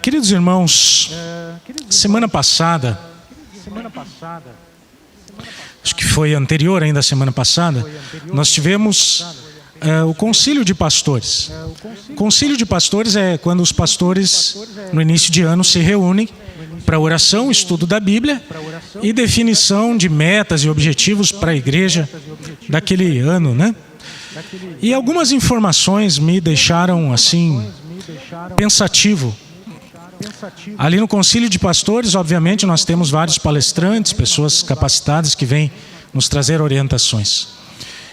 Queridos irmãos, semana passada, acho que foi anterior ainda à semana passada, nós tivemos o Concílio de Pastores. O Concílio de Pastores é quando os pastores, no início de ano, se reúnem para oração, estudo da Bíblia e definição de metas e objetivos para a igreja daquele ano, né? E algumas informações me deixaram assim pensativo. Ali no Concílio de Pastores, obviamente, nós temos vários palestrantes, pessoas capacitadas que vêm nos trazer orientações.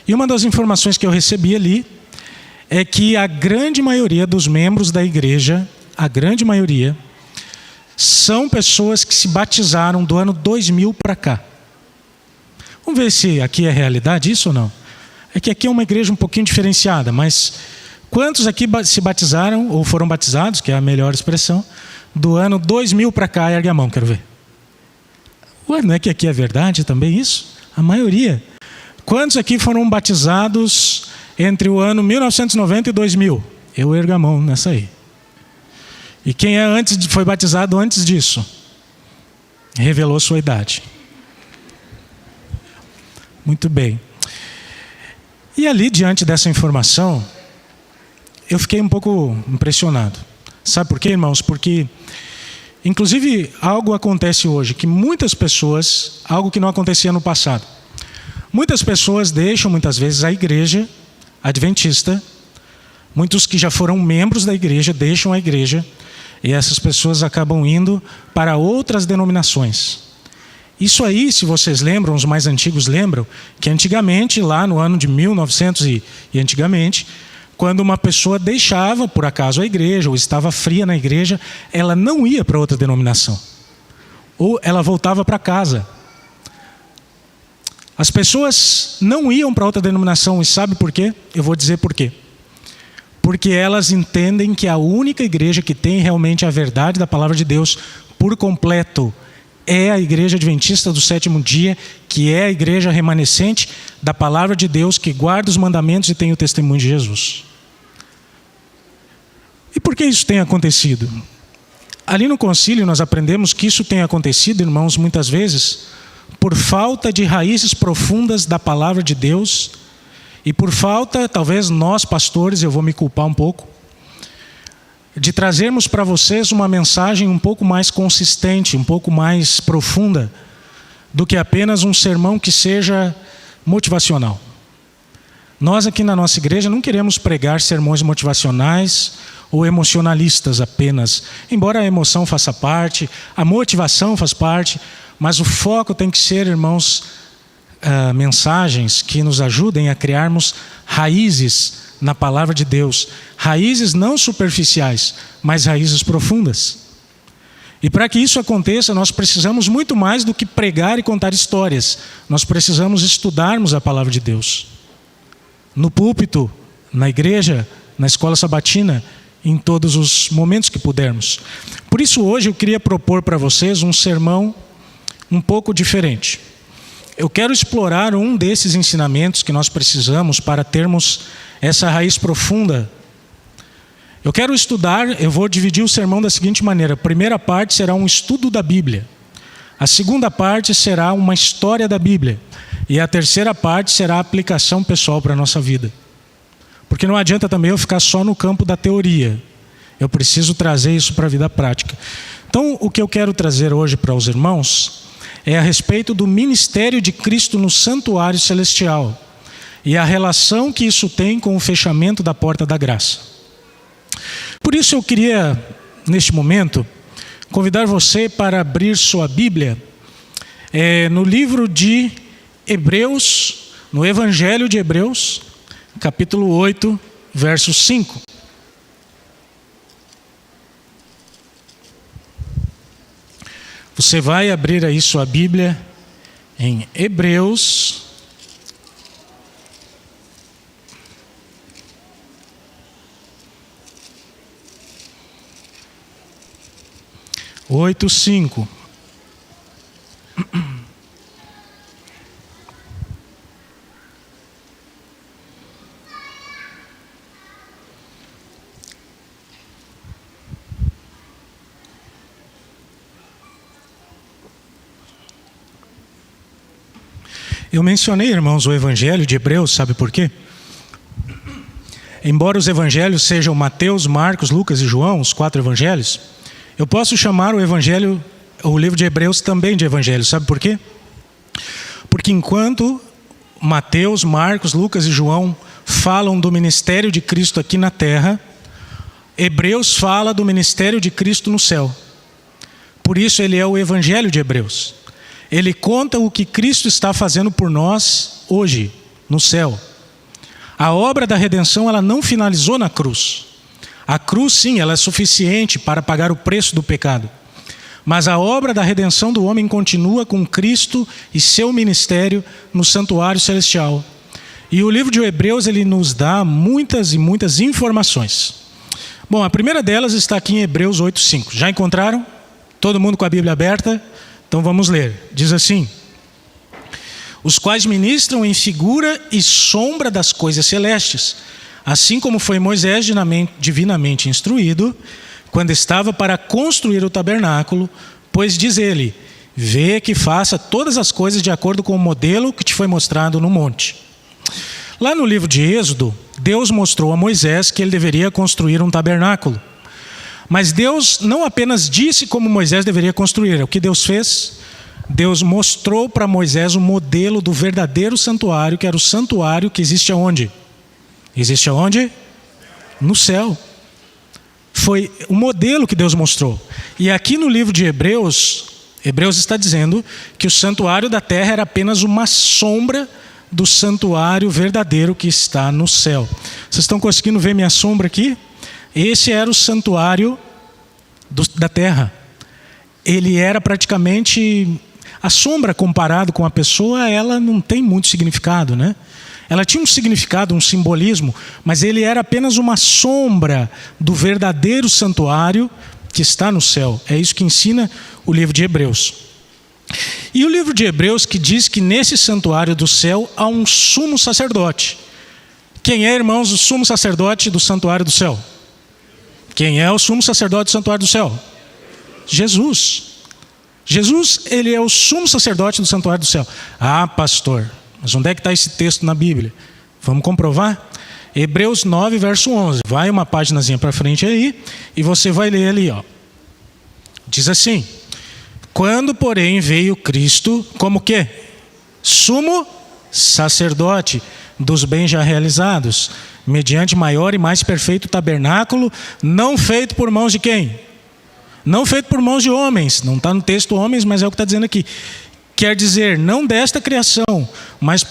E uma das informações que eu recebi ali é que a grande maioria dos membros da igreja, a grande maioria, são pessoas que se batizaram do ano 2000 para cá. Vamos ver se aqui é realidade isso ou não. É que aqui é uma igreja um pouquinho diferenciada, mas quantos aqui se batizaram ou foram batizados, que é a melhor expressão, do ano 2000 para cá? Ergue a mão, quero ver. Ué, não é que aqui é verdade também isso? A maioria. Quantos aqui foram batizados entre o ano 1990 e 2000? Eu ergo a mão nessa aí. E quem foi batizado antes disso? Revelou sua idade. Muito bem. E ali, diante dessa informação, eu fiquei um pouco impressionado. Sabe por quê, irmãos? Porque, inclusive, algo acontece hoje, que muitas pessoas, algo que não acontecia no passado. Muitas pessoas deixam, muitas vezes, a igreja adventista. Muitos que já foram membros da igreja deixam a igreja. E essas pessoas acabam indo para outras denominações. Isso aí, se vocês lembram, os mais antigos lembram, que antigamente, lá no ano de 1900 e antigamente, quando uma pessoa deixava, por acaso, a igreja, ou estava fria na igreja, ela não ia para outra denominação. Ou ela voltava para casa. As pessoas não iam para outra denominação, e sabe por quê? Eu vou dizer por quê. Porque elas entendem que a única igreja que tem realmente a verdade da palavra de Deus por completo é a igreja adventista do sétimo dia, que é a igreja remanescente da palavra de Deus, que guarda os mandamentos e tem o testemunho de Jesus. E por que isso tem acontecido? Ali no concílio nós aprendemos que isso tem acontecido, irmãos, muitas vezes por falta de raízes profundas da palavra de Deus e por falta, talvez nós pastores, eu vou me culpar um pouco, de trazermos para vocês uma mensagem um pouco mais consistente, um pouco mais profunda do que apenas um sermão que seja motivacional. Nós aqui na nossa igreja não queremos pregar sermões motivacionais ou emocionalistas apenas, embora a emoção faça parte, a motivação faz parte, mas o foco tem que ser, irmãos, mensagens que nos ajudem a criarmos raízes na palavra de Deus, raízes não superficiais, mas raízes profundas. E para que isso aconteça, nós precisamos muito mais do que pregar e contar histórias. Nós precisamos estudarmos a palavra de Deus. No púlpito, na igreja, na escola sabatina, em todos os momentos que pudermos. Por isso hoje eu queria propor para vocês um sermão um pouco diferente. Eu quero explorar um desses ensinamentos que nós precisamos para termos essa raiz profunda. Eu quero estudar, eu vou dividir o sermão da seguinte maneira. A primeira parte será um estudo da Bíblia. A segunda parte será uma história da Bíblia. E a terceira parte será a aplicação pessoal para a nossa vida. Porque não adianta também eu ficar só no campo da teoria. Eu preciso trazer isso para a vida prática. Então, o que eu quero trazer hoje para os irmãos é a respeito do ministério de Cristo no santuário celestial e a relação que isso tem com o fechamento da porta da graça. Por isso eu queria, neste momento, convidar você para abrir sua Bíblia no livro de Hebreus, no Evangelho de Hebreus, capítulo 8, verso 5. Você vai abrir aí sua Bíblia em Hebreus, oito, 5. Eu mencionei, irmãos, o Evangelho de Hebreus, sabe por quê? Embora os evangelhos sejam Mateus, Marcos, Lucas e João, os 4 evangelhos, eu posso chamar o livro de Hebreus também de evangelho. Sabe por quê? Porque enquanto Mateus, Marcos, Lucas e João falam do ministério de Cristo aqui na terra, Hebreus fala do ministério de Cristo no céu. Por isso ele é o evangelho de Hebreus. Ele conta o que Cristo está fazendo por nós hoje, no céu. A obra da redenção, ela não finalizou na cruz. A cruz, sim, ela é suficiente para pagar o preço do pecado. Mas a obra da redenção do homem continua com Cristo e seu ministério no santuário celestial. E o livro de Hebreus, ele nos dá muitas e muitas informações. Bom, a primeira delas está aqui em Hebreus 8:5. Já encontraram? Todo mundo com a Bíblia aberta? Então vamos ler. Diz assim: os quais ministram em figura e sombra das coisas celestes, assim como foi Moisés divinamente instruído, quando estava para construir o tabernáculo, pois diz ele: vê que faça todas as coisas de acordo com o modelo que te foi mostrado no monte. Lá no livro de Êxodo, Deus mostrou a Moisés que ele deveria construir um tabernáculo. Mas Deus não apenas disse como Moisés deveria construir. O que Deus fez? Deus mostrou para Moisés o modelo do verdadeiro santuário, que era o santuário que existe aonde? Existe aonde? No céu. Foi o modelo que Deus mostrou. E aqui no livro de Hebreus está dizendo que o santuário da terra era apenas uma sombra do santuário verdadeiro que está no céu. Vocês estão conseguindo ver minha sombra aqui? Esse era o santuário da terra. Ele era praticamente... A sombra, comparado com a pessoa, ela não tem muito significado, né? Ela tinha um significado, um simbolismo, mas ele era apenas uma sombra do verdadeiro santuário que está no céu. É isso que ensina o livro de Hebreus. E o livro de Hebreus que diz que nesse santuário do céu há um sumo sacerdote. Quem é, irmãos, o sumo sacerdote do santuário do céu? Quem é o sumo sacerdote do santuário do céu? Jesus. Jesus, ele é o sumo sacerdote do santuário do céu. Ah, pastor, mas onde é que está esse texto na Bíblia? Vamos comprovar? Hebreus 9, verso 11. Vai uma paginazinha para frente aí e você vai ler ali, ó. Diz assim: quando, porém, veio Cristo, como que? Sumo sacerdote dos bens já realizados, mediante maior e mais perfeito tabernáculo, não feito por mãos de quem? Não feito por mãos de homens. Não está no texto homens, mas é o que está dizendo aqui. Quer dizer, não desta criação, mas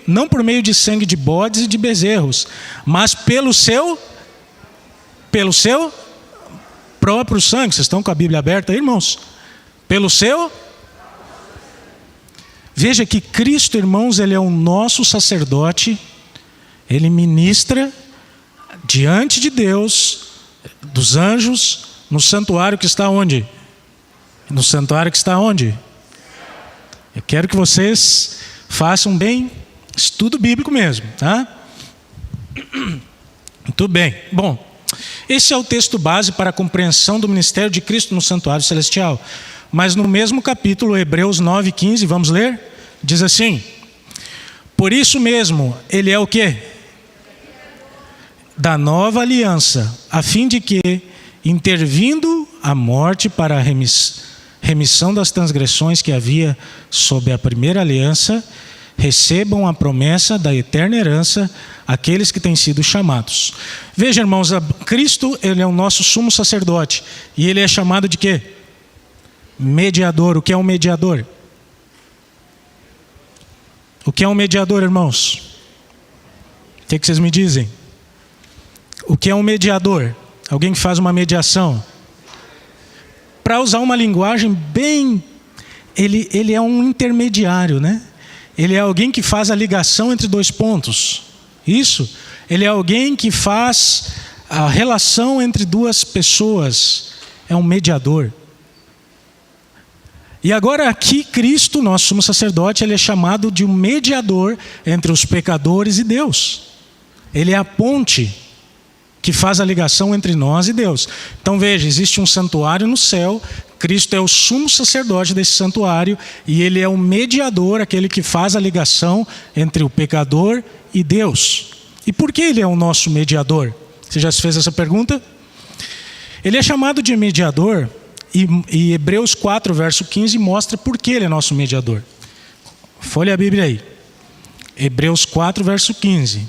não por meio de sangue de bodes e de bezerros, mas pelo seu próprio sangue. Vocês estão com a Bíblia aberta aí, irmãos? Pelo seu... Veja que Cristo, irmãos, ele é o nosso sacerdote. Ele ministra diante de Deus, dos anjos, no santuário que está onde? No santuário que está onde? Eu quero que vocês façam bem estudo bíblico mesmo, tá? Muito bem. Bom, esse é o texto base para a compreensão do ministério de Cristo no santuário celestial. Mas no mesmo capítulo, Hebreus 9:15, vamos ler? Diz assim: por isso mesmo, ele é o quê? Da nova aliança, a fim de que, intervindo a morte para a remissão das transgressões que havia sob a primeira aliança, recebam a promessa da eterna herança aqueles que têm sido chamados. Veja, irmãos, Cristo, ele é o nosso sumo sacerdote. E ele é chamado de quê? Mediador. O que é um mediador? O que é um mediador, irmãos? O que vocês me dizem? O que é um mediador? Alguém que faz uma mediação? Para usar uma linguagem bem... Ele é um intermediário, né? Ele é alguém que faz a ligação entre dois pontos. Isso. Ele é alguém que faz a relação entre duas pessoas. É um mediador. E agora aqui Cristo, nosso sumo sacerdote, ele é chamado de um mediador entre os pecadores e Deus. Ele é a ponte que faz a ligação entre nós e Deus. Então veja, existe um santuário no céu Cristo é o sumo sacerdote desse santuário e ele é o mediador, aquele que faz a ligação entre o pecador e Deus. E por que ele é o nosso mediador? Você já se fez essa pergunta? Ele é chamado de mediador e Hebreus 4, verso 15 mostra por que ele é nosso mediador. Folhe a Bíblia aí. Hebreus 4, verso 15.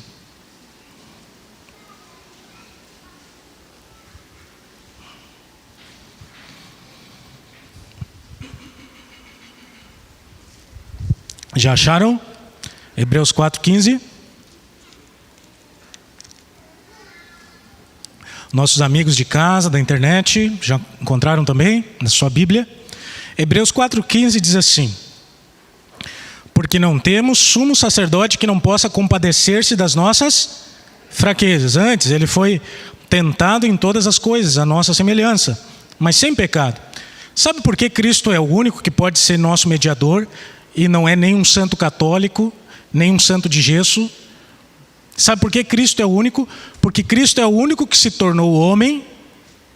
Já acharam? Hebreus 4,15. Nossos amigos de casa, da internet, já encontraram também na sua Bíblia? Hebreus 4,15 diz assim: porque não temos sumo sacerdote que não possa compadecer-se das nossas fraquezas. Antes, ele foi tentado em todas as coisas, a nossa semelhança, mas sem pecado. Sabe por que Cristo é o único que pode ser nosso mediador? E não é nem um santo católico, nem um santo de gesso. Sabe por que Cristo é o único? Porque Cristo é o único que se tornou homem,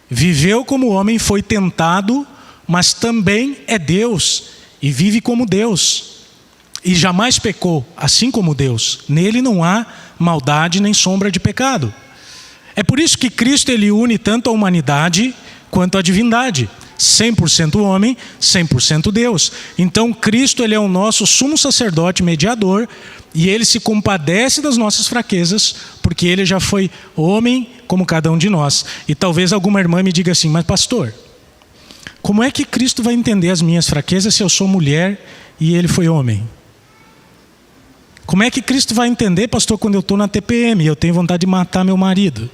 viveu como homem, foi tentado, mas também é Deus e vive como Deus. E jamais pecou, assim como Deus. Nele não há maldade nem sombra de pecado. É por isso que Cristo ele une tanto a humanidade quanto a divindade. 100% homem, 100% Deus. Então Cristo ele é o nosso sumo sacerdote mediador e ele se compadece das nossas fraquezas, porque ele já foi homem como cada um de nós. E talvez alguma irmã me diga assim: mas pastor, como é que Cristo vai entender as minhas fraquezas se eu sou mulher e ele foi homem? Como é que Cristo vai entender, pastor, quando eu estou na TPM e eu tenho vontade de matar meu marido?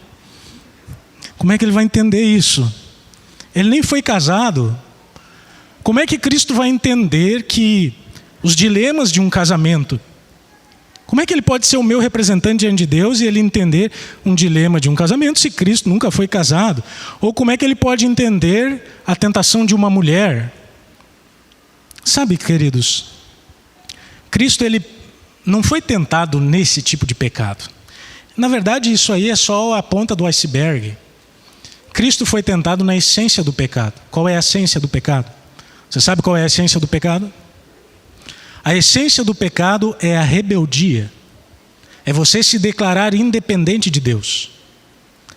Como é que ele vai entender isso? Ele nem foi casado. Como é que Cristo vai entender que os dilemas de um casamento? Como é que ele pode ser o meu representante diante de Deus e ele entender um dilema de um casamento se Cristo nunca foi casado? Ou como é que ele pode entender a tentação de uma mulher? Sabe, queridos, Cristo ele não foi tentado nesse tipo de pecado. Na verdade, isso aí é só a ponta do iceberg. Cristo foi tentado na essência do pecado. Qual é a essência do pecado? Você sabe qual é a essência do pecado? A essência do pecado é a rebeldia. É você se declarar independente de Deus.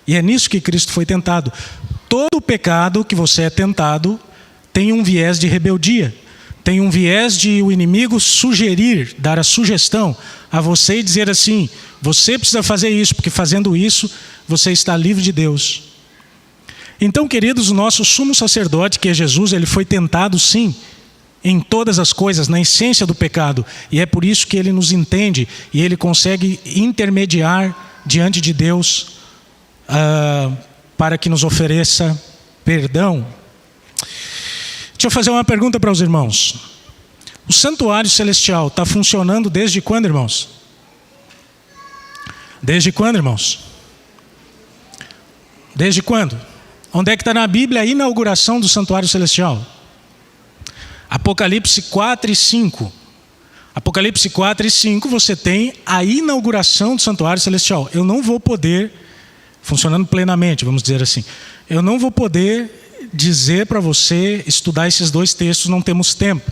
E é nisso que Cristo foi tentado. Todo pecado que você é tentado tem um viés de rebeldia. Tem um viés de o inimigo sugerir, dar a sugestão a você e dizer assim: você precisa fazer isso, porque fazendo isso você está livre de Deus. Então, queridos, o nosso sumo sacerdote, que é Jesus, ele foi tentado sim, em todas as coisas, na essência do pecado. E é por isso que ele nos entende e ele consegue intermediar diante de Deus para que nos ofereça perdão. Deixa eu fazer uma pergunta para os irmãos. O santuário celestial está funcionando desde quando, irmãos? Desde quando, irmãos? Desde quando? Onde é que está na Bíblia a inauguração do santuário celestial? Apocalipse 4 e 5. Apocalipse 4 e 5 você tem a inauguração do santuário celestial. Eu não vou poder, funcionando plenamente, vamos dizer assim, eu não vou poder dizer para você estudar esses dois textos, não temos tempo.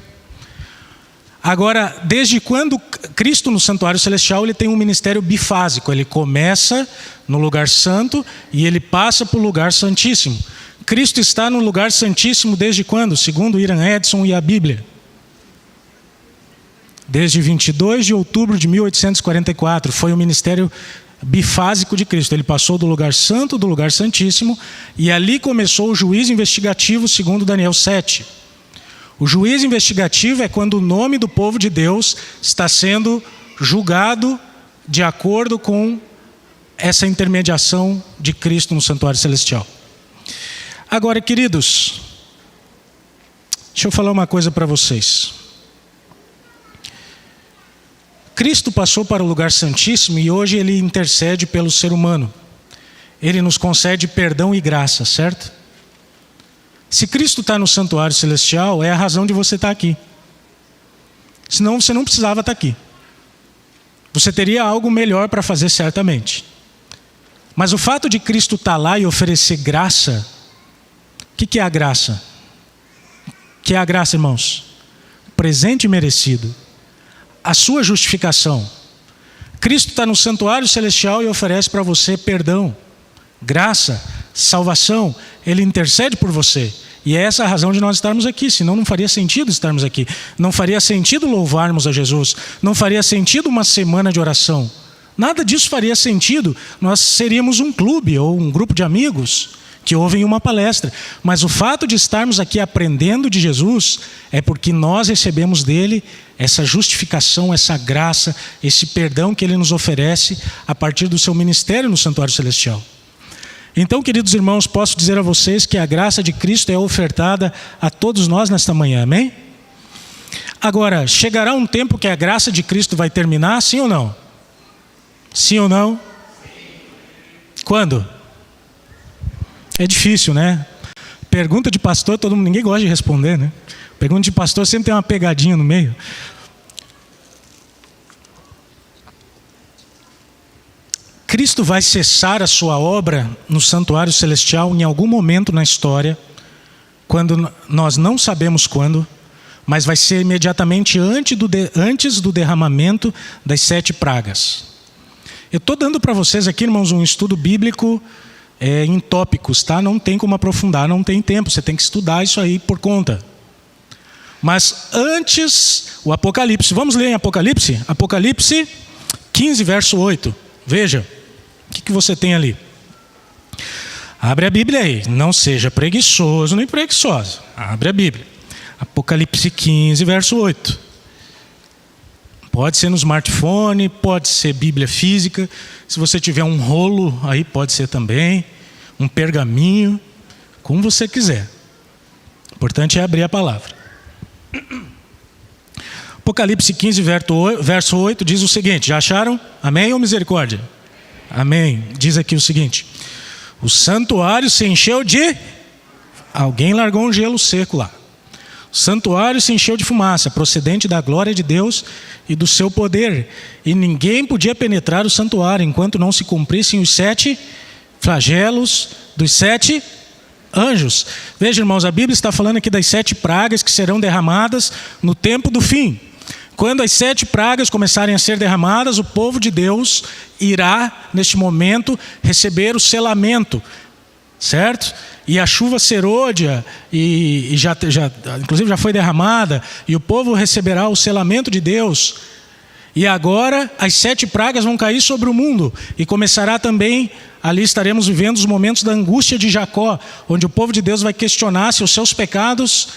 Agora, desde quando Cristo no santuário celestial ele tem um ministério bifásico? Ele começa no lugar santo e ele passa para o lugar santíssimo. Cristo está no lugar santíssimo desde quando? Segundo Irã Edson e a Bíblia. Desde 22 de outubro de 1844. Foi o ministério bifásico de Cristo. Ele passou do lugar santo, do lugar santíssimo, e ali começou o juízo investigativo segundo Daniel 7. O juízo investigativo é quando o nome do povo de Deus está sendo julgado de acordo com essa intermediação de Cristo no santuário celestial. Agora, queridos, deixa eu falar uma coisa para vocês. Cristo passou para o lugar santíssimo e hoje ele intercede pelo ser humano. Ele nos concede perdão e graça, certo? Se Cristo está no santuário celestial, é a razão de você estar aqui. Senão você não precisava estar aqui. Você teria algo melhor para fazer certamente. Mas o fato de Cristo estar lá e oferecer graça, o que é a graça? que é a graça, irmãos? Presente e merecido. A sua justificação. Cristo está no santuário celestial e oferece para você perdão, graça, salvação. Ele intercede por você. E é essa a razão de nós estarmos aqui, senão não faria sentido estarmos aqui. Não faria sentido louvarmos a Jesus. Não faria sentido uma semana de oração. Nada disso faria sentido. Nós seríamos um clube ou um grupo de amigos que ouvem uma palestra. Mas o fato de estarmos aqui aprendendo de Jesus é porque nós recebemos dele essa justificação, essa graça, esse perdão que ele nos oferece a partir do seu ministério no santuário celestial. Então, queridos irmãos, posso dizer a vocês que a graça de Cristo é ofertada a todos nós nesta manhã, amém? Agora, chegará um tempo que a graça de Cristo vai terminar, sim ou não? Sim ou não? Quando? É difícil, né? Pergunta de pastor, ninguém gosta de responder, né? Pergunta de pastor sempre tem uma pegadinha no meio. Cristo vai cessar a sua obra no santuário celestial em algum momento na história, quando nós não sabemos quando, mas vai ser imediatamente antes do derramamento das 7 pragas. Eu estou dando para vocês aqui, irmãos, um estudo bíblico em tópicos, tá? Não tem como aprofundar, não tem tempo, você tem que estudar isso aí por conta. Mas antes, o Apocalipse, vamos ler em Apocalipse? Apocalipse 15, verso 8, veja. O que você tem ali? Abre a Bíblia aí. Não seja preguiçoso nem preguiçosa. Abre a Bíblia. Apocalipse 15, verso 8. Pode ser no smartphone, pode ser Bíblia física. Se você tiver um rolo aí, pode ser também. Um pergaminho. Como você quiser. O importante é abrir a palavra. Apocalipse 15, verso 8 diz o seguinte. Já acharam? Amém ou misericórdia? Amém. Diz aqui o seguinte: o santuário se encheu de... Alguém largou um gelo seco lá. O santuário se encheu de fumaça, procedente da glória de Deus e do seu poder. E ninguém podia penetrar o santuário, enquanto não se cumprissem os 7 flagelos dos 7 anjos. Veja, irmãos, a Bíblia está falando aqui das 7 pragas que serão derramadas no tempo do fim. Quando as 7 pragas começarem a ser derramadas, o povo de Deus irá, neste momento, receber o selamento, certo? E a chuva serôdia, inclusive já foi derramada, e o povo receberá o selamento de Deus. E agora as 7 pragas vão cair sobre o mundo, e começará também, ali estaremos vivendo os momentos da angústia de Jacó, onde o povo de Deus vai questionar se os seus pecados,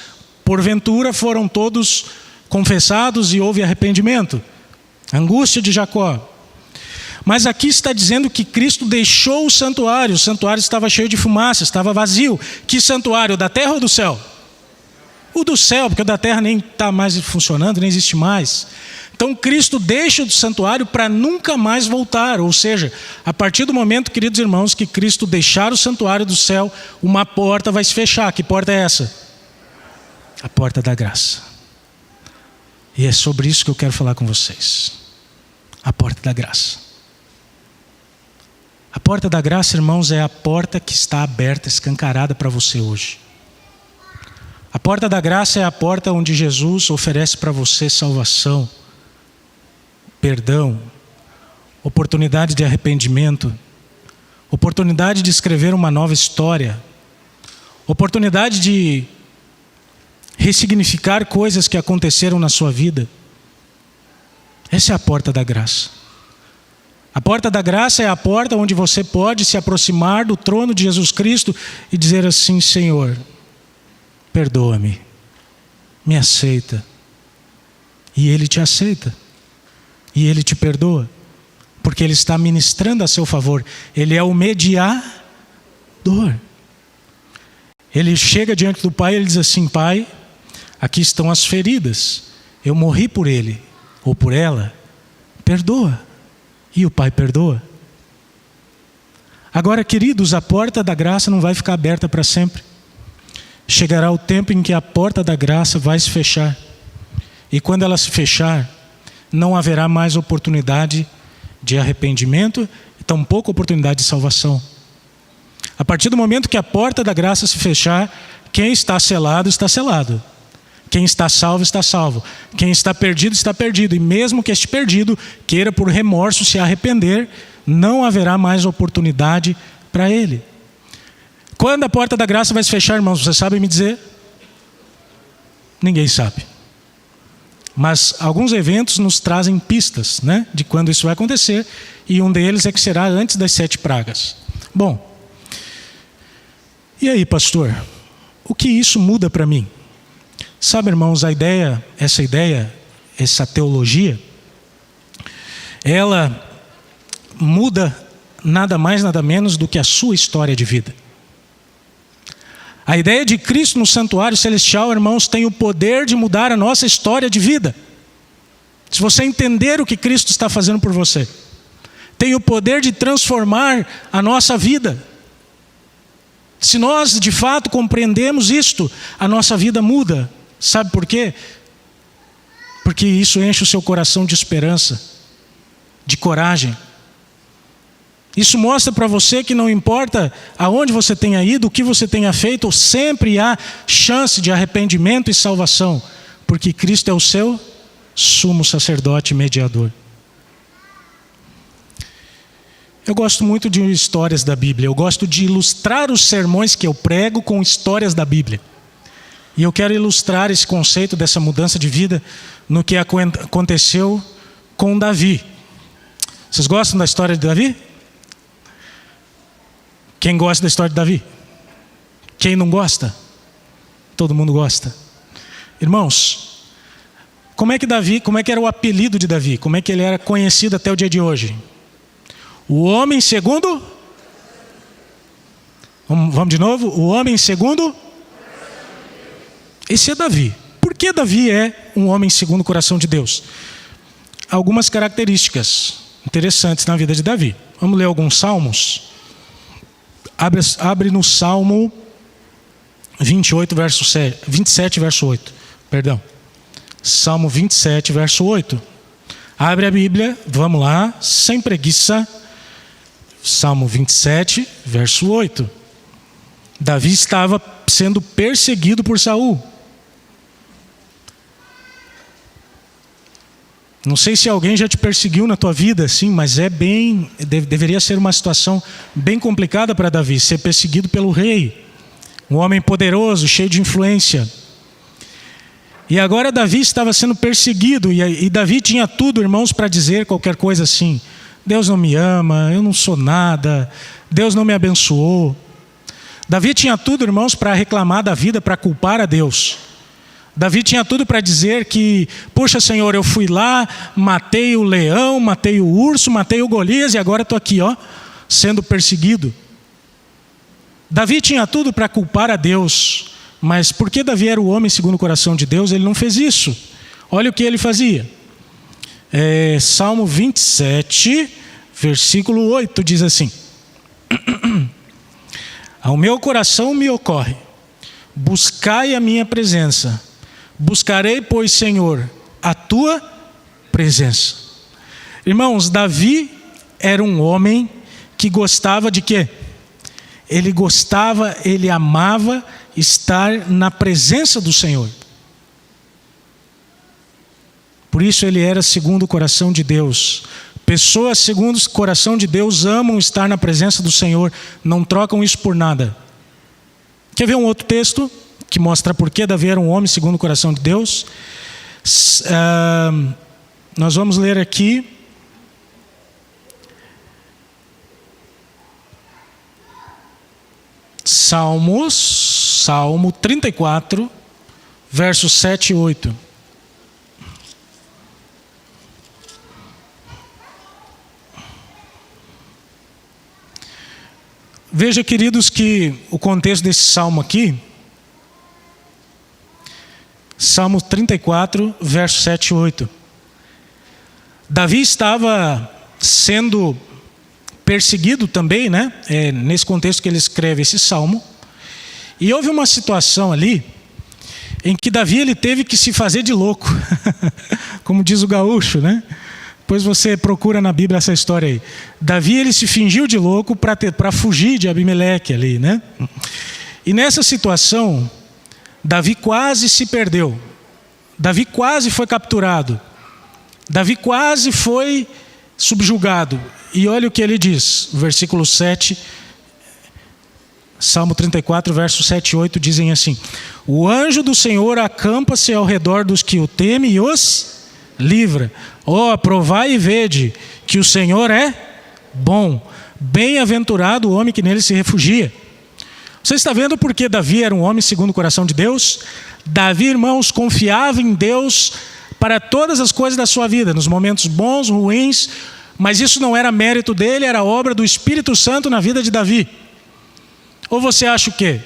porventura, foram todos confessados e houve arrependimento. Angústia de Jacó. Mas aqui está dizendo que Cristo deixou o santuário estava cheio de fumaça, estava vazio. Que santuário? Da terra ou do céu? O do céu, porque o da terra nem está mais funcionando, nem existe mais. Então Cristo deixa o santuário para nunca mais voltar. Ou seja, a partir do momento, queridos irmãos, que Cristo deixar o santuário do céu, uma porta vai se fechar. Que porta é essa? A porta da graça. E é sobre isso que eu quero falar com vocês. A porta da graça. A porta da graça, irmãos, é a porta que está aberta, escancarada para você hoje. A porta da graça é a porta onde Jesus oferece para você salvação, perdão, oportunidade de arrependimento, oportunidade de escrever uma nova história, oportunidade de ressignificar coisas que aconteceram na sua vida. Essa é a porta da graça. A porta da graça é a porta onde você pode se aproximar do trono de Jesus Cristo e dizer assim: Senhor, perdoa-me, me aceita. E Ele te aceita. E Ele te perdoa. Porque Ele está ministrando a seu favor. Ele é o mediador. Ele chega diante do Pai e ele diz assim: Pai, aqui estão as feridas. Eu morri por ele ou por ela. Perdoa. E o Pai perdoa. Agora, queridos, a porta da graça não vai ficar aberta para sempre. Chegará o tempo em que a porta da graça vai se fechar. E quando ela se fechar, não haverá mais oportunidade de arrependimento e tampouco oportunidade de salvação. A partir do momento que a porta da graça se fechar, quem está selado, está selado. Quem está salvo, está salvo. Quem está perdido, está perdido. E mesmo que este perdido queira por remorso se arrepender, não haverá mais oportunidade para ele. Quando a porta da graça vai se fechar, irmãos, vocês sabem me dizer? Ninguém sabe. Mas alguns eventos nos trazem pistas, né, de quando isso vai acontecer. E um deles é que será antes das 7 pragas. Bom, e aí, pastor? O que isso muda para mim? Sabe, irmãos, essa teologia, ela muda nada mais, nada menos do que a sua história de vida. A ideia de Cristo no santuário celestial, irmãos, tem o poder de mudar a nossa história de vida. Se você entender o que Cristo está fazendo por você, tem o poder de transformar a nossa vida. Se nós de fato compreendemos isto, a nossa vida muda. Sabe por quê? Porque isso enche o seu coração de esperança, de coragem. Isso mostra para você que não importa aonde você tenha ido, o que você tenha feito, sempre há chance de arrependimento e salvação, porque Cristo é o seu sumo sacerdote e mediador. Eu gosto muito de histórias da Bíblia. Eu gosto de ilustrar os sermões que eu prego com histórias da Bíblia. E eu quero ilustrar esse conceito dessa mudança de vida no que aconteceu com Davi. Vocês gostam da história de Davi? Quem gosta da história de Davi? Quem não gosta? Todo mundo gosta. Irmãos, como é que era o apelido de Davi? Como é que ele era conhecido até o dia de hoje? O homem segundo? Vamos de novo? O homem segundo? Esse é Davi. Por que Davi é um homem segundo o coração de Deus? Algumas características interessantes na vida de Davi. Vamos ler alguns salmos? Abre no Salmo 27, verso 8. Perdão. Salmo 27, verso 8. Abre a Bíblia, vamos lá, sem preguiça. Salmo 27, verso 8. Davi estava sendo perseguido por Saul. Não sei se alguém já te perseguiu na tua vida, assim, mas deveria ser uma situação bem complicada para Davi, ser perseguido pelo rei, um homem poderoso, cheio de influência. E agora Davi estava sendo perseguido, e Davi tinha tudo, irmãos, para dizer qualquer coisa assim: Deus não me ama, eu não sou nada, Deus não me abençoou. Davi tinha tudo, irmãos, para reclamar da vida, para culpar a Deus. Davi tinha tudo para dizer que, poxa, Senhor, eu fui lá, matei o leão, matei o urso, matei o Golias, e agora estou aqui, sendo perseguido. Davi tinha tudo para culpar a Deus, mas porque Davi era o homem segundo o coração de Deus, ele não fez isso. Olha o que ele fazia. Salmo 27, versículo 8, diz assim: Ao meu coração me ocorre, buscai a minha presença. Buscarei, pois, Senhor, a tua presença. Irmãos, Davi era um homem que gostava de quê? Ele amava estar na presença do Senhor. Por isso ele era segundo o coração de Deus. Pessoas segundo o coração de Deus amam estar na presença do Senhor, não trocam isso por nada. Quer ver um outro texto que mostra por que Davi era um homem segundo o coração de Deus? Nós vamos ler aqui Salmo 34, versos 7 e 8. Veja, queridos, que o contexto desse salmo aqui, Salmo 34, versos 7 e 8. Davi estava sendo perseguido também, né? Nesse contexto que ele escreve esse salmo. E houve uma situação ali em que Davi ele teve que se fazer de louco, como diz o gaúcho, né? Depois você procura na Bíblia essa história aí. Davi ele se fingiu de louco para fugir de Abimeleque ali, né? E nessa situação, Davi quase se perdeu. Davi quase foi capturado. Davi quase foi subjugado. E olha o que ele diz, versículo 7, Salmo 34, versos 7 e 8 dizem assim: o anjo do Senhor acampa-se ao redor dos que o temem e os livra. Ó, provai e vede que o Senhor é bom. Bem-aventurado o homem que nele se refugia. Você está vendo por que Davi era um homem segundo o coração de Deus? Davi, irmãos, confiava em Deus para todas as coisas da sua vida, nos momentos bons, ruins, mas isso não era mérito dele, era obra do Espírito Santo na vida de Davi. Ou você acha o quê?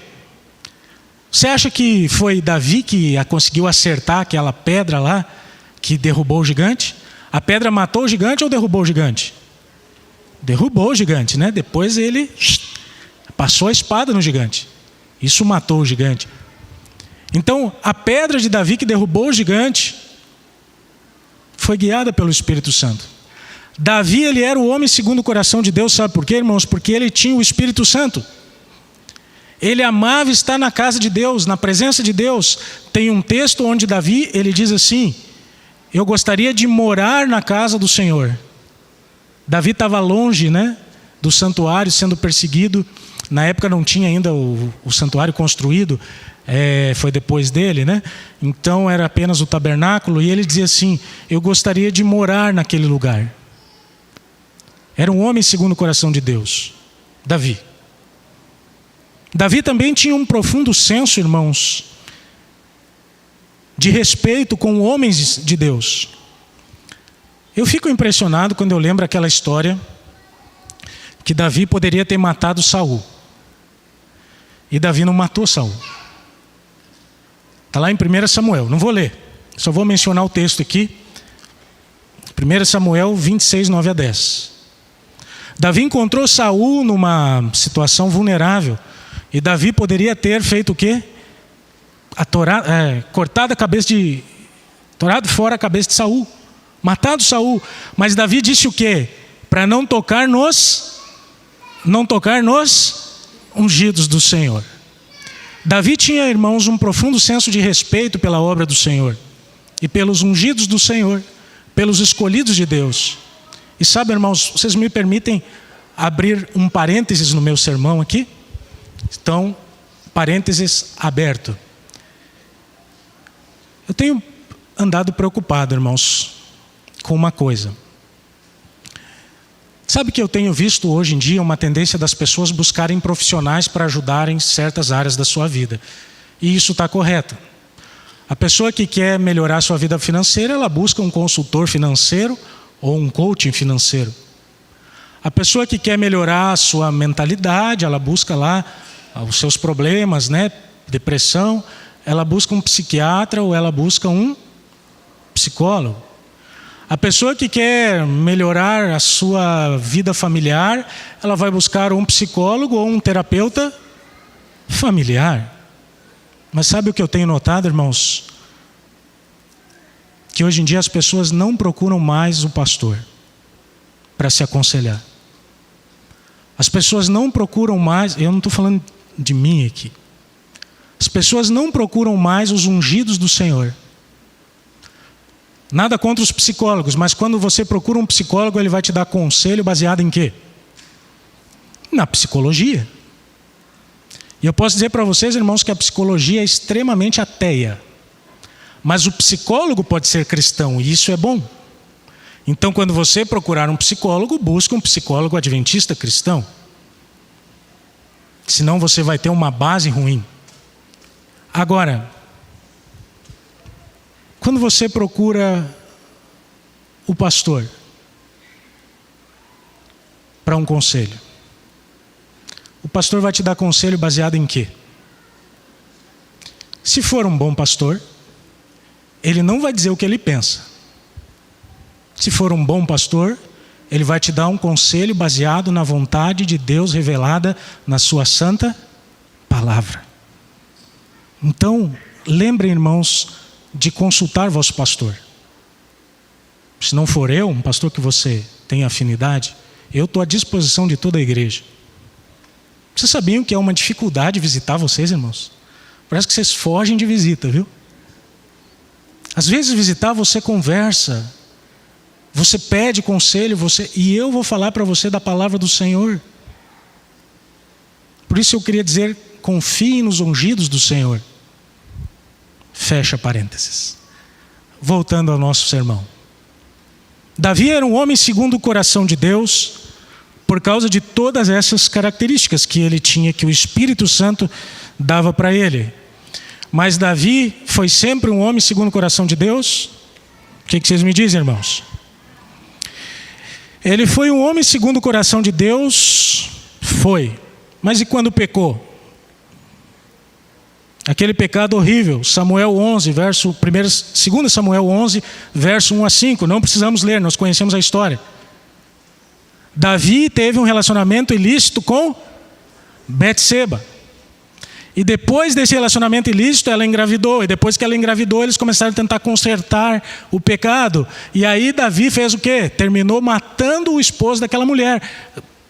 Você acha que foi Davi que conseguiu acertar aquela pedra lá que derrubou o gigante? A pedra matou o gigante ou derrubou o gigante? Derrubou o gigante, né? Depois ele passou a espada no gigante. Isso matou o gigante. Então, a pedra de Davi que derrubou o gigante foi guiada pelo Espírito Santo. Davi, ele era o homem segundo o coração de Deus, sabe por quê, irmãos? Porque ele tinha o Espírito Santo. Ele amava estar na casa de Deus, na presença de Deus. Tem um texto onde Davi, ele diz assim: eu gostaria de morar na casa do Senhor. Davi estava longe, né, do santuário, sendo perseguido. Na época não tinha ainda o santuário construído, foi depois dele, né? Então era apenas o tabernáculo. E ele dizia assim: eu gostaria de morar naquele lugar. Era um homem segundo o coração de Deus, Davi. Davi também tinha um profundo senso, irmãos, de respeito com homens de Deus. Eu fico impressionado quando eu lembro aquela história que Davi poderia ter matado Saul. E Davi não matou Saul. Está lá em 1 Samuel, não vou ler, só vou mencionar o texto aqui. 1 Samuel 26, 9 a 10. Davi encontrou Saul numa situação vulnerável. E Davi poderia ter feito o quê? Cortado fora a cabeça de Saul, matado Saul. Mas Davi disse o quê? Para não tocar nos ungidos do Senhor. Davi tinha, irmãos, um profundo senso de respeito pela obra do Senhor e pelos ungidos do Senhor, pelos escolhidos de Deus. E sabe, irmãos, vocês me permitem abrir um parênteses no meu sermão aqui? Então, parênteses aberto. Eu tenho andado preocupado, irmãos, com uma coisa. Sabe que eu tenho visto hoje em dia uma tendência das pessoas buscarem profissionais para ajudarem certas áreas da sua vida. E isso está correto. A pessoa que quer melhorar sua vida financeira, ela busca um consultor financeiro ou um coaching financeiro. A pessoa que quer melhorar a sua mentalidade, ela busca lá os seus problemas, né? Depressão, ela busca um psiquiatra ou ela busca um psicólogo. A pessoa que quer melhorar a sua vida familiar, ela vai buscar um psicólogo ou um terapeuta familiar. Mas sabe o que eu tenho notado, irmãos? Que hoje em dia as pessoas não procuram mais o pastor para se aconselhar. As pessoas não procuram mais, eu não estou falando de mim aqui. As pessoas não procuram mais os ungidos do Senhor. Nada contra os psicólogos, mas quando você procura um psicólogo, ele vai te dar conselho baseado em quê? Na psicologia. E eu posso dizer para vocês, irmãos, que a psicologia é extremamente ateia. Mas o psicólogo pode ser cristão, e isso é bom. Então, quando você procurar um psicólogo, busque um psicólogo adventista cristão. Senão você vai ter uma base ruim. Agora, quando você procura o pastor para um conselho, o pastor vai te dar conselho baseado em quê? Se for um bom pastor, ele não vai dizer o que ele pensa. Se for um bom pastor, ele vai te dar um conselho baseado na vontade de Deus revelada na sua santa palavra. Então, lembrem, irmãos, de consultar vosso pastor. Se não for eu, um pastor que você tem afinidade, eu estou à disposição de toda a igreja. Vocês sabiam que é uma dificuldade visitar vocês, irmãos? Parece que vocês fogem de visita, viu? Às vezes visitar você conversa, você pede conselho, e eu vou falar para você da palavra do Senhor. Por isso eu queria dizer, confie nos ungidos do Senhor. Fecha parênteses. Voltando ao nosso sermão. Davi era um homem segundo o coração de Deus, por causa de todas essas características que ele tinha, que o Espírito Santo dava para ele. Mas Davi foi sempre um homem segundo o coração de Deus? O que vocês me dizem, irmãos? Ele foi um homem segundo o coração de Deus? Foi. Mas e quando pecou? Aquele pecado horrível, Samuel 11, verso 2 Samuel 11, verso 1 a 5. Não precisamos ler, nós conhecemos a história. Davi teve um relacionamento ilícito com Betseba. E depois desse relacionamento ilícito, ela engravidou. E depois que ela engravidou, eles começaram a tentar consertar o pecado. E aí Davi fez o quê? Terminou matando o esposo daquela mulher,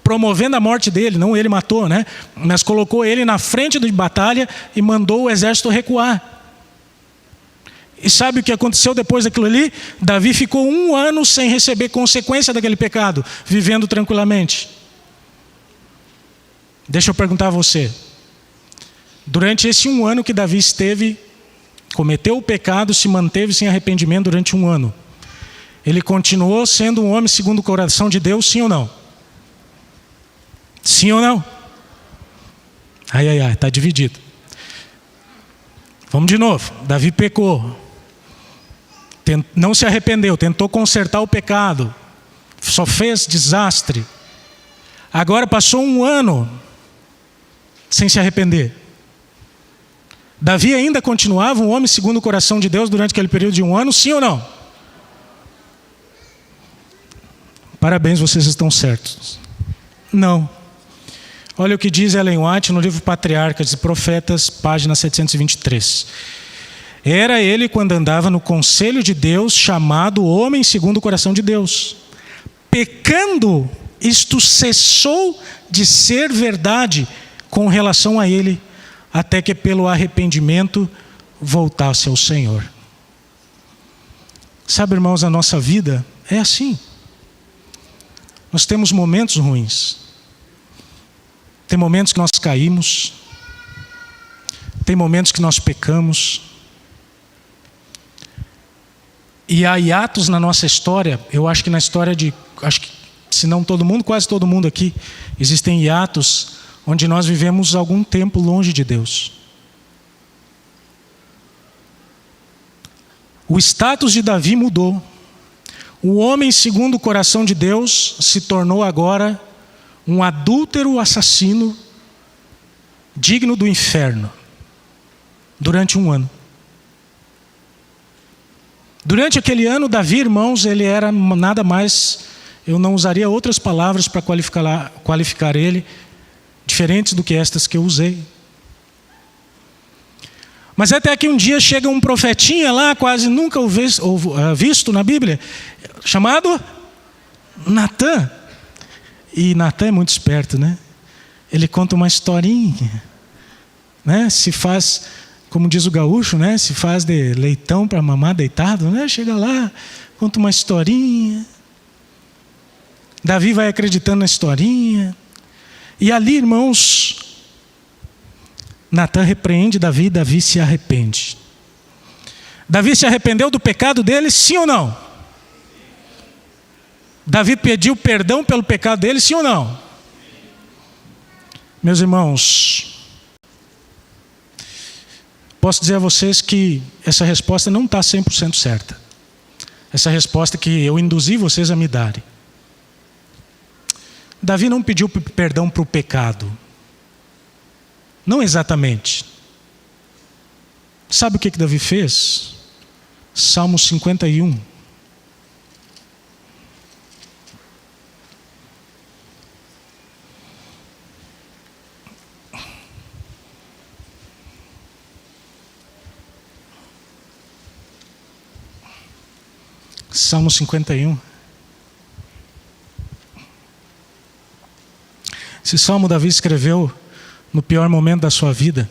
promovendo a morte dele. Não ele matou, né? Mas colocou ele na frente de batalha e mandou o exército recuar. E sabe o que aconteceu depois daquilo ali? Davi ficou 1 ano sem receber consequência daquele pecado, vivendo tranquilamente. Deixa eu perguntar a você. Durante esse 1 ano que Davi cometeu o pecado, se manteve sem arrependimento durante 1 ano, ele continuou sendo um homem segundo o coração de Deus, sim ou não? Sim ou não? Está dividido. Vamos de novo. Davi pecou. Não se arrependeu, tentou consertar o pecado. Só fez desastre. Agora passou 1 ano sem se arrepender. Davi ainda continuava um homem segundo o coração de Deus durante aquele período de 1 ano, sim ou não? Parabéns, vocês estão certos. Não. Olha o que diz Ellen White no livro Patriarcas e Profetas, página 723. Era ele quando andava no conselho de Deus, chamado homem segundo o coração de Deus. Pecando, isto cessou de ser verdade com relação a ele, até que pelo arrependimento voltasse ao Senhor. Sabe, irmãos, a nossa vida é assim. Nós temos momentos ruins. Tem momentos que nós caímos. Tem momentos que nós pecamos. E há hiatos na nossa história. Eu acho que na história se não todo mundo, quase todo mundo aqui, existem hiatos onde nós vivemos algum tempo longe de Deus. O status de Davi mudou. O homem segundo o coração de Deus se tornou agora um adúltero assassino digno do inferno durante 1 ano. Durante aquele ano, Davi, irmãos, ele era nada mais, eu não usaria outras palavras para qualificar ele, diferentes do que estas que eu usei. Mas até que um dia chega um profetinha lá, quase nunca visto na Bíblia, chamado Natã. E Natã é muito esperto, né? Ele conta uma historinha, né? Se faz, como diz o gaúcho, né? Se faz de leitão para mamar deitado, né? Chega lá, conta uma historinha. Davi vai acreditando na historinha. E ali, irmãos, Natã repreende Davi, Davi se arrepende. Davi se arrependeu do pecado dele, sim ou não? Davi pediu perdão pelo pecado dele, sim ou não? Meus irmãos, posso dizer a vocês que essa resposta não está 100% certa. Essa resposta que eu induzi vocês a me darem. Davi não pediu perdão para o pecado. Não exatamente. Sabe o que Davi fez? Salmo 51. Salmo 51. Esse salmo Davi escreveu no pior momento da sua vida.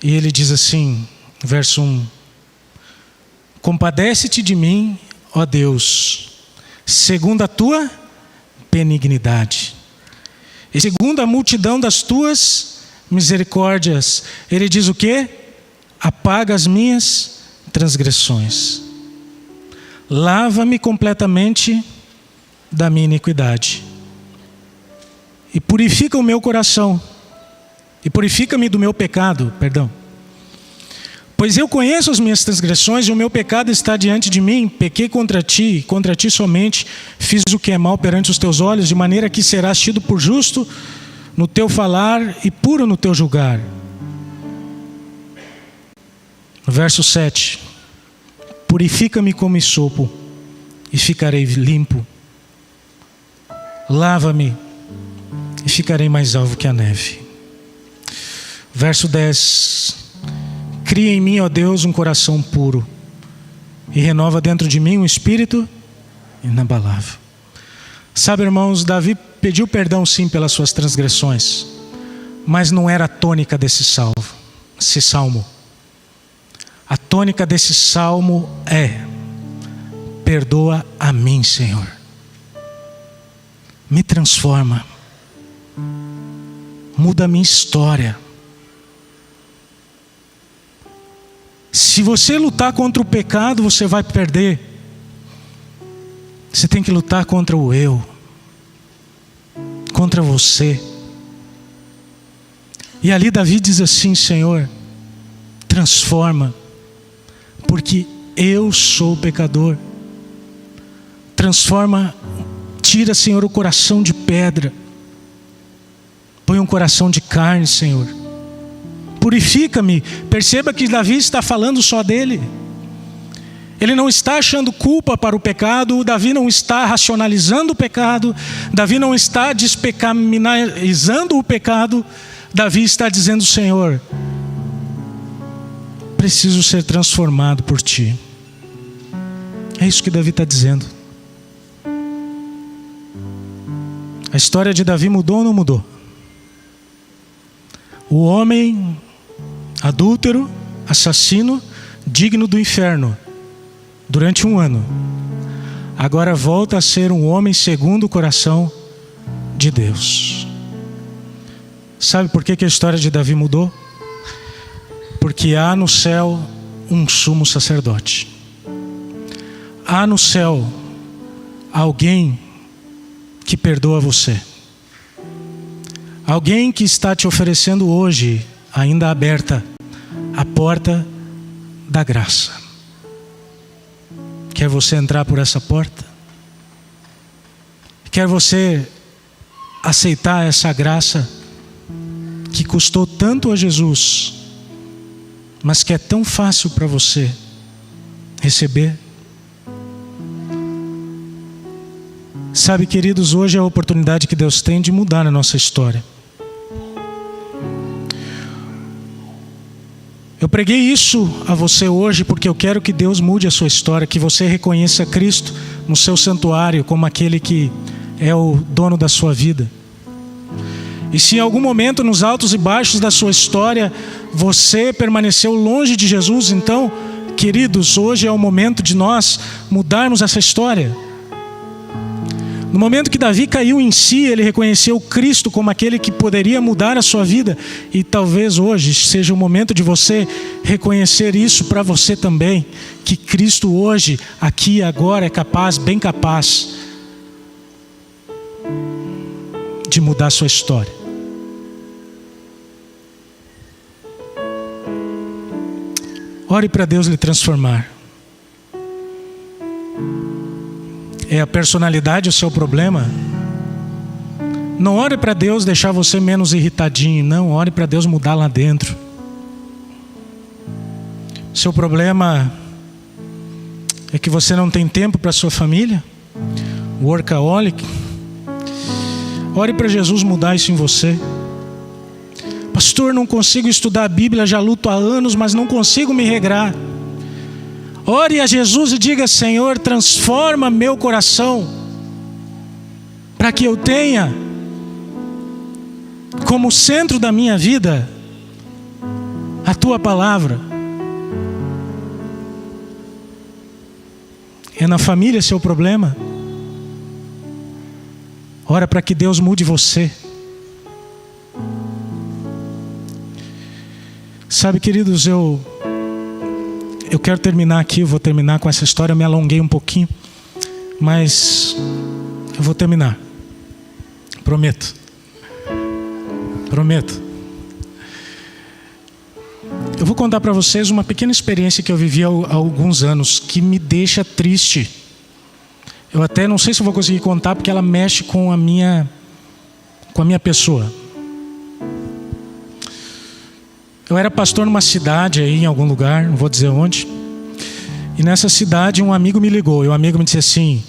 E ele diz assim, verso 1: Compadece-te de mim, ó Deus, segundo a tua benignidade. E segundo a multidão das tuas misericórdias. Ele diz o quê? Apaga as minhas transgressões. Lava-me completamente da minha iniquidade. E purifica o meu coração. E purifica-me do meu pecado, Pois eu conheço as minhas transgressões e o meu pecado está diante de mim. Pequei contra ti somente fiz o que é mal perante os teus olhos, de maneira que serás tido por justo no teu falar e puro no teu julgar. Verso 7. Purifica-me como hisopo e ficarei limpo. Lava-me e ficarei mais alvo que a neve. Verso 10. Cria em mim, ó Deus, um coração puro e renova dentro de mim um espírito inabalável. Sabe, irmãos, Davi pediu perdão sim pelas suas transgressões, mas não era a tônica desse salmo. A tônica desse salmo é: perdoa a mim, Senhor. Me transforma. Muda a minha história. Se você lutar contra o pecado, você vai perder. Você tem que lutar contra o eu, contra você. E ali Davi diz assim: Senhor, transforma, porque eu sou pecador. Transforma, tira, Senhor, o coração de pedra, põe um coração de carne, Senhor. Purifica-me. Perceba que Davi está falando só dele. Ele não está achando culpa para o pecado. Davi não está racionalizando o pecado. Davi não está despecaminizando o pecado. Davi está dizendo: Senhor, preciso ser transformado por Ti. É isso que Davi está dizendo. A história de Davi mudou ou não mudou? O homem adúltero, assassino, digno do inferno, durante 1 ano, agora volta a ser um homem segundo o coração de Deus. Sabe por que a história de Davi mudou? Porque há no céu um sumo sacerdote. Há no céu alguém que perdoa você. Alguém que está te oferecendo hoje, ainda aberta, a porta da graça. Quer você entrar por essa porta? Quer você aceitar essa graça que custou tanto a Jesus, mas que é tão fácil para você receber? Sabe, queridos, hoje é a oportunidade que Deus tem de mudar a nossa história. Eu preguei isso a você hoje porque eu quero que Deus mude a sua história, que você reconheça Cristo no seu santuário como aquele que é o dono da sua vida. E se em algum momento nos altos e baixos da sua história você permaneceu longe de Jesus, então, queridos, hoje é o momento de nós mudarmos essa história. No momento que Davi caiu em si, ele reconheceu Cristo como aquele que poderia mudar a sua vida. E talvez hoje seja o momento de você reconhecer isso para você também. Que Cristo hoje, aqui e agora, é capaz, bem capaz, de mudar a sua história. Ore para Deus lhe transformar. É a personalidade o seu problema? Não ore para Deus deixar você menos irritadinho. Não, ore para Deus mudar lá dentro. Seu problema é que você não tem tempo para sua família? Workaholic? Ore para Jesus mudar isso em você. Pastor, não consigo estudar a Bíblia, já luto há anos, mas não consigo me regrar. Ore a Jesus e diga: Senhor, transforma meu coração, para que eu tenha como centro da minha vida a Tua palavra. É na família seu problema? Ora para que Deus mude você. Sabe, queridos, eu quero terminar aqui, eu vou terminar com essa história. Eu me alonguei um pouquinho, mas eu vou terminar. Prometo. Eu vou contar para vocês uma pequena experiência que eu vivi há alguns anos, que me deixa triste. Eu até não sei se eu vou conseguir contar, porque ela mexe com a minha pessoa. Eu era pastor numa cidade aí, em algum lugar, não vou dizer onde. E nessa cidade um amigo me ligou. E o amigo me disse assim: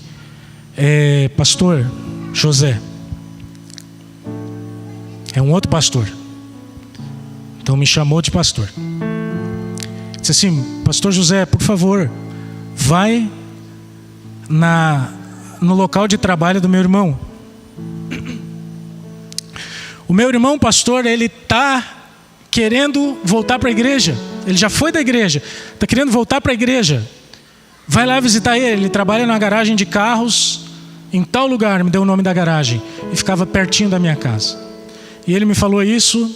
pastor José. É um outro pastor. Então me chamou de pastor. Disse assim: pastor José, por favor, vai no local de trabalho do meu irmão. O meu irmão pastor, ele está querendo voltar para a igreja. Ele já foi da igreja, está querendo voltar para a igreja. Vai lá visitar ele. Ele trabalha na garagem de carros em tal lugar, me deu o nome da garagem, e ficava pertinho da minha casa. E ele me falou isso,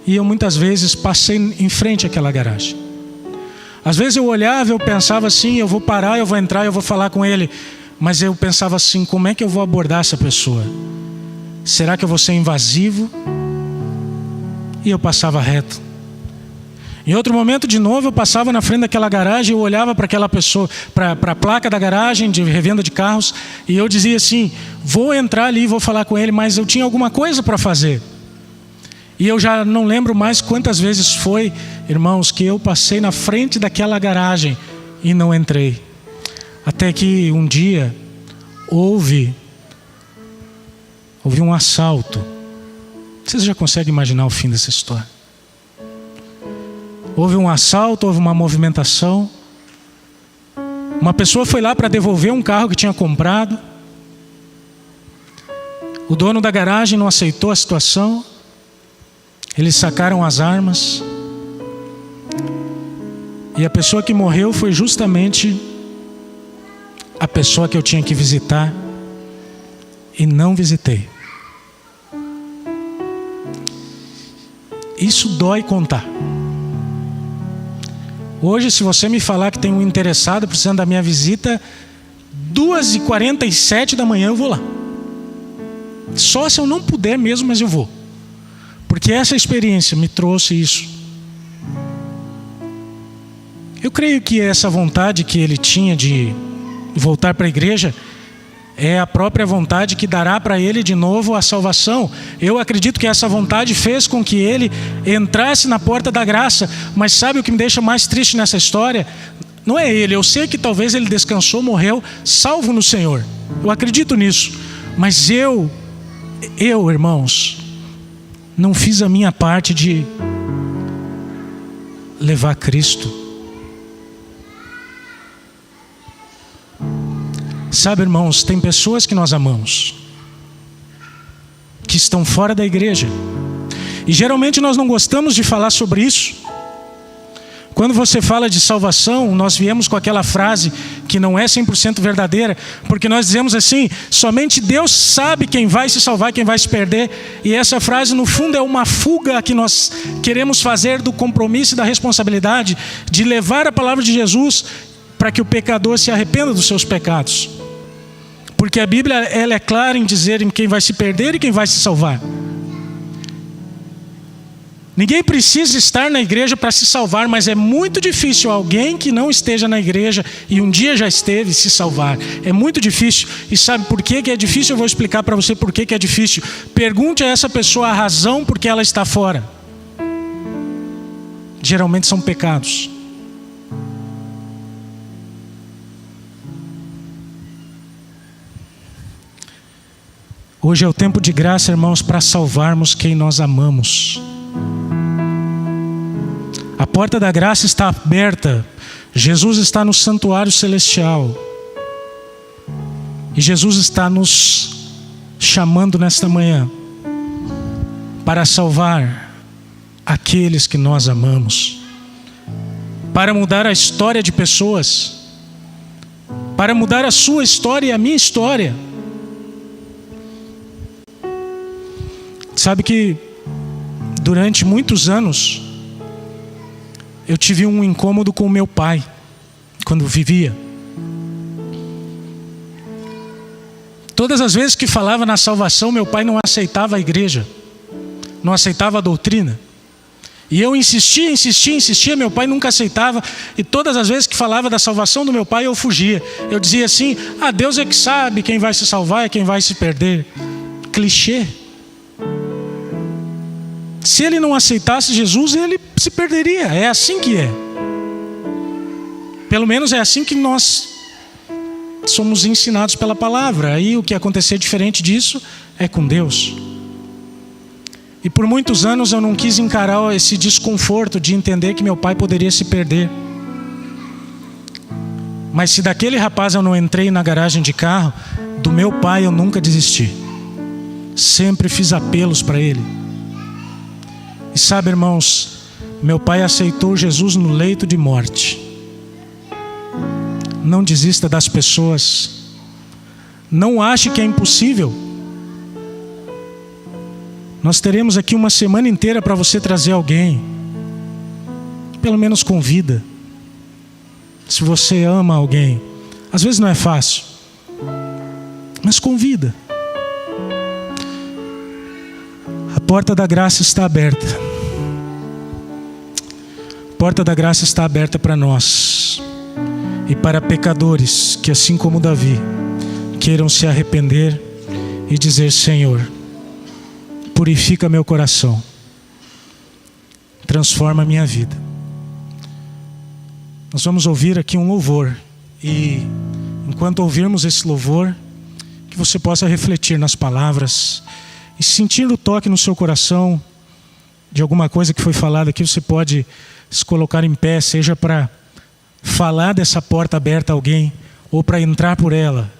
e eu muitas vezes passei em frente àquela garagem. Às vezes eu olhava, eu pensava assim: eu vou parar, eu vou entrar, eu vou falar com ele. Mas eu pensava assim: como é que eu vou abordar essa pessoa? Será que eu vou ser invasivo? E eu passava reto. Em outro momento, de novo, eu passava na frente daquela garagem, eu olhava para aquela pessoa, para a placa da garagem de revenda de carros, e eu dizia assim: vou entrar ali e vou falar com ele, mas eu tinha alguma coisa para fazer. E eu já não lembro mais quantas vezes foi, irmãos, que eu passei na frente daquela garagem e não entrei. Até que um dia houve um assalto. Vocês já conseguem imaginar o fim dessa história? Houve um assalto, houve uma movimentação. Uma pessoa foi lá para devolver um carro que tinha comprado. O dono da garagem não aceitou a situação. Eles sacaram as armas. E a pessoa que morreu foi justamente a pessoa que eu tinha que visitar e não visitei. Isso dói contar. Hoje, se você me falar que tem um interessado precisando da minha visita, 2h47 da manhã eu vou lá. Só se eu não puder mesmo, mas eu vou. Porque essa experiência me trouxe isso. Eu creio que essa vontade que ele tinha de voltar para a igreja é a própria vontade que dará para ele de novo a salvação. Eu acredito que essa vontade fez com que ele entrasse na porta da graça. Mas sabe o que me deixa mais triste nessa história? Não é ele. Eu sei que talvez ele descansou, morreu, salvo no Senhor. Eu acredito nisso. Mas eu, irmãos, não fiz a minha parte de levar Cristo. Sabe, irmãos, tem pessoas que nós amamos, que estão fora da igreja. E geralmente nós não gostamos de falar sobre isso. Quando você fala de salvação, nós viemos com aquela frase que não é 100% verdadeira, porque nós dizemos assim: somente Deus sabe quem vai se salvar e quem vai se perder. E essa frase, no fundo, é uma fuga que nós queremos fazer do compromisso e da responsabilidade de levar a palavra de Jesus para que o pecador se arrependa dos seus pecados. Porque a Bíblia, ela é clara em dizer em quem vai se perder e quem vai se salvar. Ninguém precisa estar na igreja para se salvar, mas é muito difícil alguém que não esteja na igreja e um dia já esteve se salvar. É muito difícil. E sabe por que é difícil? Eu vou explicar para você por que é difícil. Pergunte a essa pessoa a razão por que ela está fora. Geralmente são pecados. Hoje é o tempo de graça, irmãos, para salvarmos quem nós amamos. A porta da graça está aberta. Jesus está no santuário celestial. E Jesus está nos chamando nesta manhã para salvar aqueles que nós amamos, para mudar a história de pessoas. para mudar a sua história e a minha história. Sabe que durante muitos anos eu tive um incômodo com o meu pai quando vivia. Todas as vezes que falava na salvação, meu pai não aceitava a igreja, não aceitava a doutrina. E eu insistia, meu pai nunca aceitava. E todas as vezes que falava da salvação do meu pai, eu fugia. Eu dizia assim: Deus é que sabe quem vai se salvar e quem vai se perder. Clichê. Se ele não aceitasse Jesus, ele se perderia. É assim que é. Pelo menos é assim que nós somos ensinados pela palavra. Aí o que acontecer diferente disso é com Deus. E por muitos anos eu não quis encarar esse desconforto de entender que meu pai poderia se perder. Mas se daquele rapaz eu não entrei na garagem de carro, do meu pai eu nunca desisti. Sempre fiz apelos para ele. E sabe, irmãos, meu pai aceitou Jesus no leito de morte. Não desista das pessoas. Não ache que é impossível. Nós teremos aqui uma semana inteira para você trazer alguém. Pelo menos convida. Se você ama alguém. Às vezes não é fácil, mas convida. A porta da graça está aberta. A porta da graça está aberta para nós. E para pecadores que, assim como Davi, queiram se arrepender e dizer: Senhor, purifica meu coração, transforma a minha vida. Nós vamos ouvir aqui um louvor. E enquanto ouvirmos esse louvor, que você possa refletir nas palavras e sentir o toque no seu coração de alguma coisa que foi falada aqui. Você pode se colocar em pé, seja para falar dessa porta aberta a alguém ou para entrar por ela.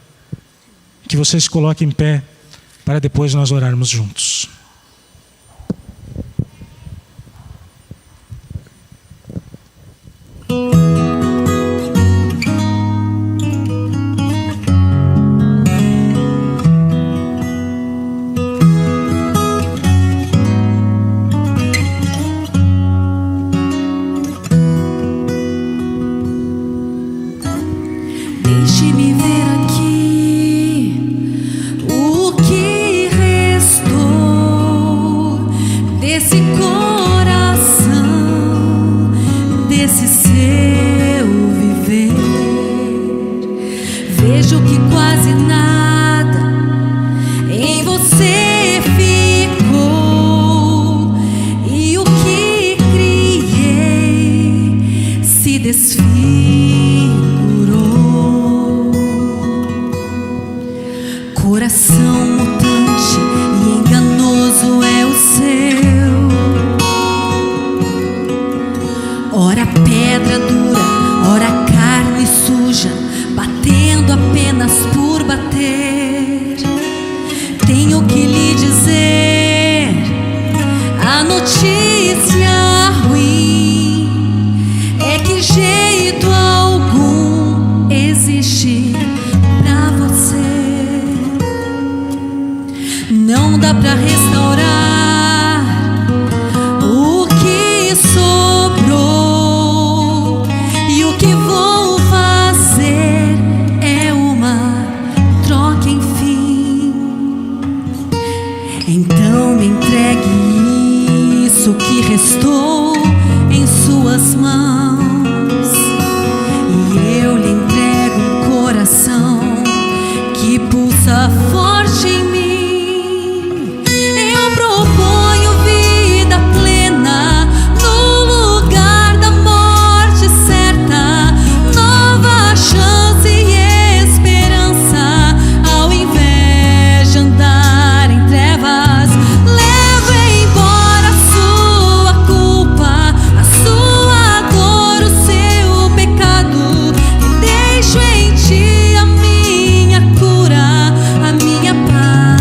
Que você se coloque em pé para depois nós orarmos juntos. Deixe-me ver aqui o que restou desse coração, desse seu viver. Vejo que quase nada em você ficou, e o que criei se desfigurou. Coração mutante e enganoso é o seu. Ora pedra dura, ora carne suja, batendo apenas por bater. Tenho que lhe dizer a notícia ruim é que jeito algum existe pra você. Não dá pra restaurar o que sobrou, e o que vou fazer é uma troca, enfim. Então me entregue isso que restou em suas mãos, e eu lhe entrego um coração que pulsa forte em mim. Proponho vida plena no lugar da morte certa, nova chance e esperança, ao invés de andar em trevas. Leve embora a sua culpa, a sua dor, o seu pecado, e deixo em ti a minha cura, a minha paz.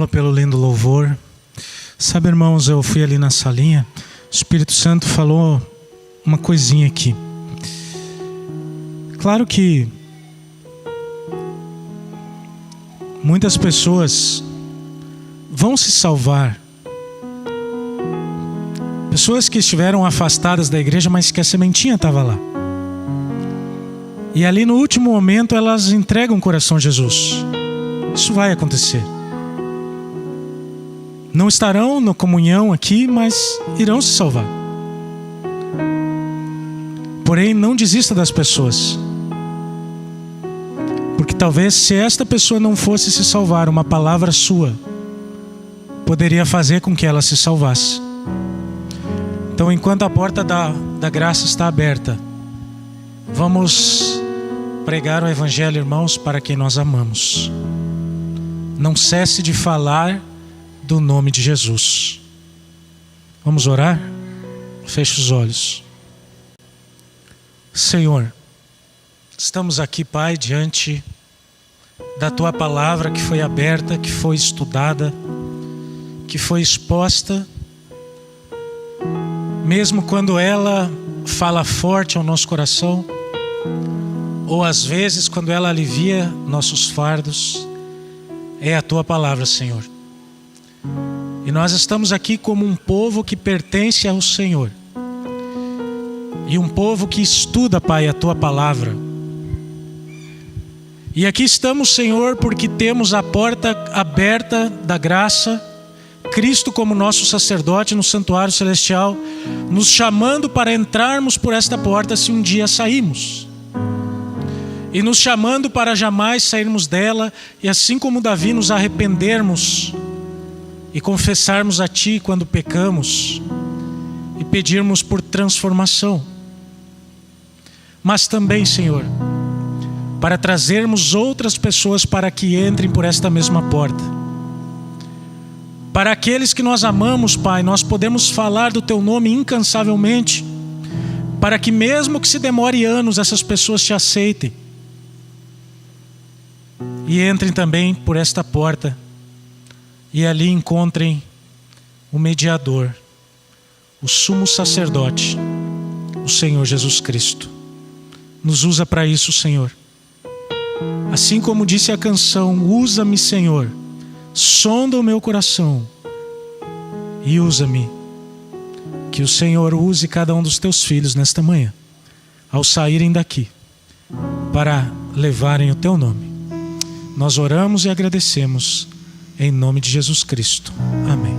Paulo, pelo lindo louvor. Sabe, irmãos, eu fui ali na salinha, o Espírito Santo falou uma coisinha aqui. Claro que muitas pessoas vão se salvar. Pessoas que estiveram afastadas da igreja, mas que a sementinha estava lá. E ali no último momento elas entregam o coração a Jesus. Isso vai acontecer. Não estarão na comunhão aqui, mas irão se salvar. Porém, não desista das pessoas. Porque talvez se esta pessoa não fosse se salvar, uma palavra sua poderia fazer com que ela se salvasse. Então, enquanto a porta da graça está aberta, vamos pregar o Evangelho, irmãos, para quem nós amamos. Não cesse de falar do nome de Jesus. Vamos orar? Feche os olhos. Senhor, estamos aqui, Pai, diante da Tua palavra que foi aberta, que foi estudada, que foi exposta. Mesmo quando ela fala forte ao nosso coração, ou às vezes quando ela alivia nossos fardos, é a Tua palavra, Senhor. E nós estamos aqui como um povo que pertence ao Senhor. E um povo que estuda, Pai, a Tua palavra. E aqui estamos, Senhor, porque temos a porta aberta da graça, Cristo como nosso sacerdote no santuário celestial, nos chamando para entrarmos por esta porta se um dia sairmos. E nos chamando para jamais sairmos dela, e assim como Davi nos arrependermos e confessarmos a Ti quando pecamos e pedirmos por transformação. Mas também, Senhor, para trazermos outras pessoas para que entrem por esta mesma porta. Para aqueles que nós amamos, Pai, nós podemos falar do Teu nome incansavelmente, para que mesmo que se demore anos, essas pessoas Te aceitem e entrem também por esta porta e ali encontrem o mediador, o sumo sacerdote, o Senhor Jesus Cristo. Nos usa para isso, Senhor. Assim como disse a canção, usa-me, Senhor, sonda o meu coração e usa-me. Que o Senhor use cada um dos Teus filhos nesta manhã, ao saírem daqui, para levarem o Teu nome. Nós oramos e agradecemos em nome de Jesus Cristo. Amém.